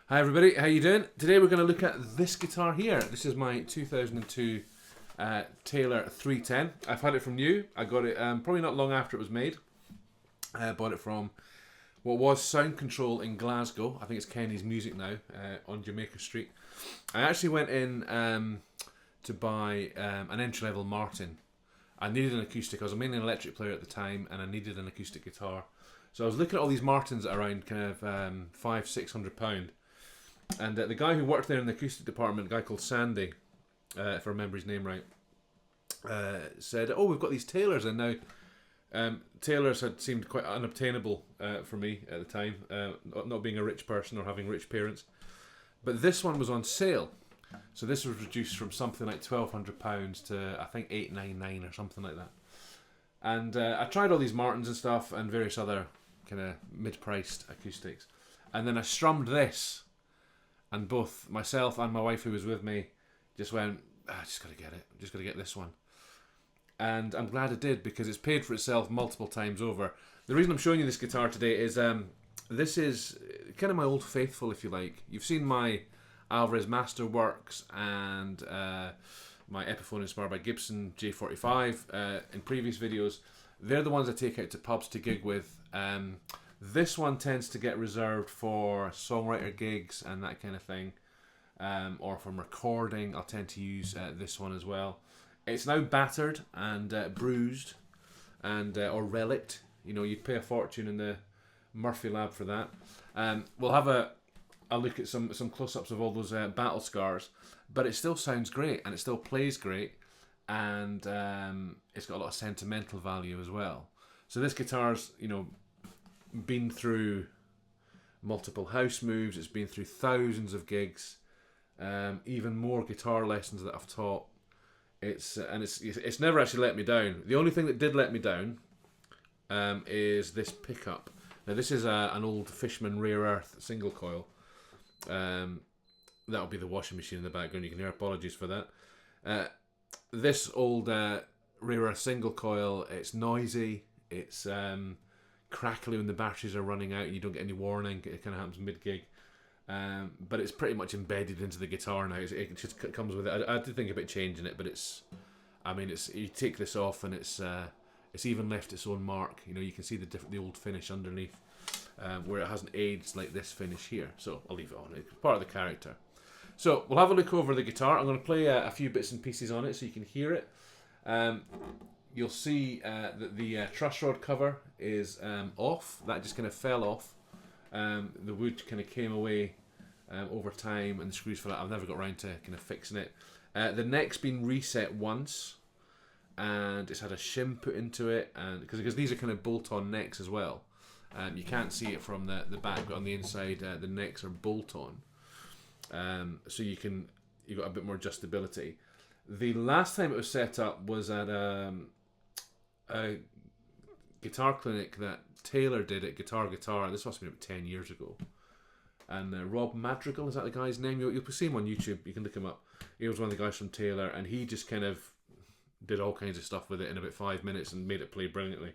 Hi everybody, how you doing? Today we're going to look at this guitar here. This is my 2002 Taylor 310. I've had it from new. I got it probably not long after it was made. I bought it from what was Sound Control in Glasgow. I think it's Kenny's Music now, on Jamaica Street. I actually went in to buy an entry-level Martin. I needed an acoustic. I was mainly an electric player at the time, and I needed an acoustic guitar. So I was looking at all these Martins around kind of £500-600. And the guy who worked there in the acoustic department, a guy called Sandy, if I remember his name right, said, "Oh, we've got these Taylors," and now Taylors had seemed quite unobtainable for me at the time, not being a rich person or having rich parents. But this one was on sale, so this was reduced from something like £1,200 to I think £899 or something like that. And I tried all these Martins and stuff and various other kind of mid-priced acoustics, and then I strummed this. And both myself and my wife, who was with me, just went, I just got to get it. Just got to get this one. And I'm glad I did, because it's paid for itself multiple times over. The reason I'm showing you this guitar today is this is kind of my old faithful, if you like. You've seen my Alvarez Masterworks and my Epiphone inspired by Gibson J45 in previous videos. They're the ones I take out to pubs to gig with. This one tends to get reserved for songwriter gigs and that kind of thing, or from recording. I'll tend to use this one as well. It's now battered and bruised and or relict. You know, you'd pay a fortune in the Murphy Lab for that. We'll have a look at some close-ups of all those battle scars, but it still sounds great and it still plays great, and it's got a lot of sentimental value as well. So this guitar's, you know, been through multiple house moves. It's been through thousands of gigs, even more guitar lessons that I've taught. It's never actually let me down. The only thing that did let me down is this pickup. Now this is an old Fishman Rare Earth single coil. That'll be the washing machine in the background. You can hear. Apologies for that. This old Rare Earth single coil. It's noisy. It's crackly when the batteries are running out and you don't get any warning. It kind of happens mid-gig, but it's pretty much embedded into the guitar now. It just comes with it. I did think about changing it, but it's you take this off and it's even left its own mark. You know, you can see the old finish underneath, where it hasn't aged like this finish here. So I'll leave it on. It's part of the character. So we'll have a look over the guitar. I'm going to play a few bits and pieces on it so you can hear it. You'll see that the truss rod cover is off. That just kind of fell off. The wood kind of came away over time, and the screws fell out. I've never got around to kind of fixing it. The neck's been reset once, and it's had a shim put into it, and because these are kind of bolt-on necks as well. You can't see it from the back, but on the inside the necks are bolt-on, so you've got a bit more adjustability. The last time it was set up was at a guitar clinic that Taylor did at Guitar. This must have been about 10 years ago. And Rob Madrigal, is that the guy's name? You'll see him on YouTube. You can look him up. He was one of the guys from Taylor, and he just kind of did all kinds of stuff with it in about 5 minutes and made it play brilliantly.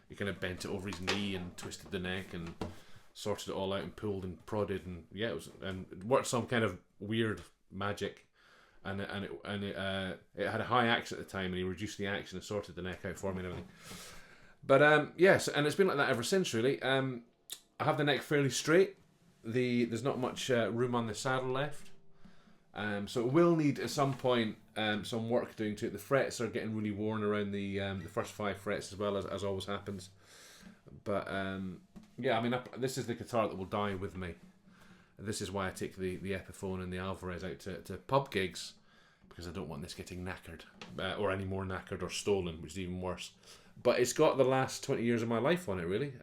He kind of bent it over his knee and twisted the neck and sorted it all out and pulled and prodded, and yeah, it worked some kind of weird magic. And it had a high action at the time, and he reduced the action and sorted the neck out for me and everything. But yes, and it's been like that ever since, really. I have the neck fairly straight. There's not much room on the saddle left, so it will need at some point some work doing to it. The frets are getting really worn around the first 5 frets, as well as always happens. But yeah, I mean, this is the guitar that will die with me. This is why I take the Epiphone and the Alvarez out to pub gigs, because I don't want this getting knackered, or any more knackered or stolen, which is even worse. But it's got the last 20 years of my life on it, really.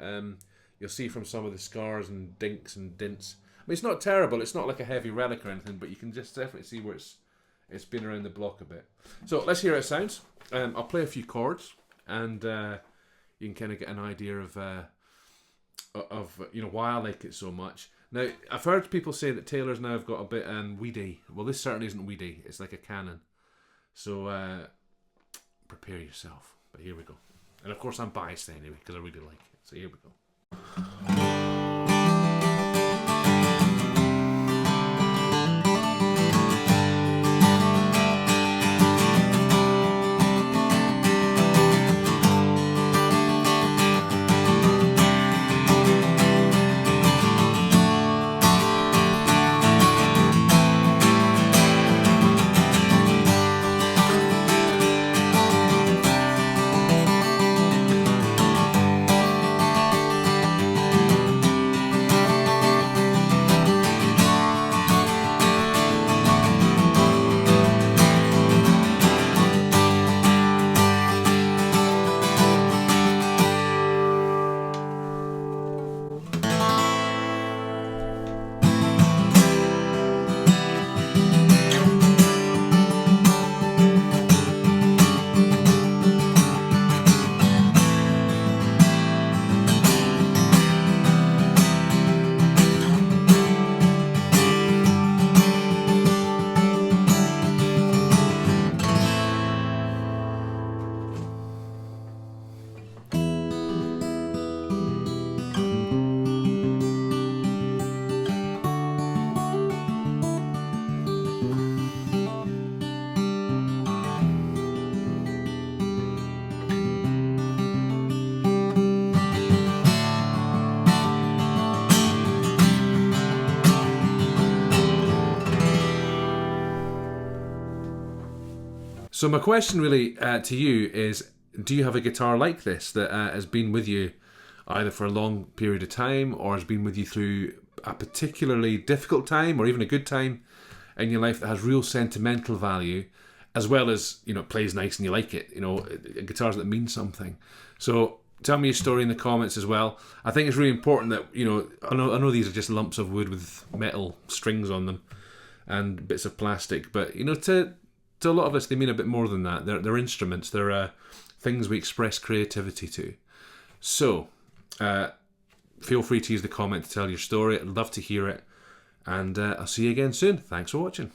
You'll see from some of the scars and dinks and dints. I mean, it's not terrible. It's not like a heavy relic or anything, but you can just definitely see where it's been around the block a bit. So let's hear how it sounds. I'll play a few chords, and you can kind of get an idea of you know, why I like it so much. Now, I've heard people say that Taylor's now have got a bit weedy. Well, this certainly isn't weedy. It's like a cannon. So prepare yourself. But here we go. And of course I'm biased anyway, because I really like it. So here we go. So my question really to you is, do you have a guitar like this that has been with you either for a long period of time or has been with you through a particularly difficult time or even a good time in your life that has real sentimental value, as well as, you know, it plays nice and you like it, you know, guitars that mean something. So tell me your story in the comments as well. I think it's really important that, you know, I know these are just lumps of wood with metal strings on them and bits of plastic, but, you know, to a lot of us, they mean a bit more than that. They're instruments. They're things we express creativity to. So, feel free to use the comment to tell your story. I'd love to hear it. And I'll see you again soon. Thanks for watching.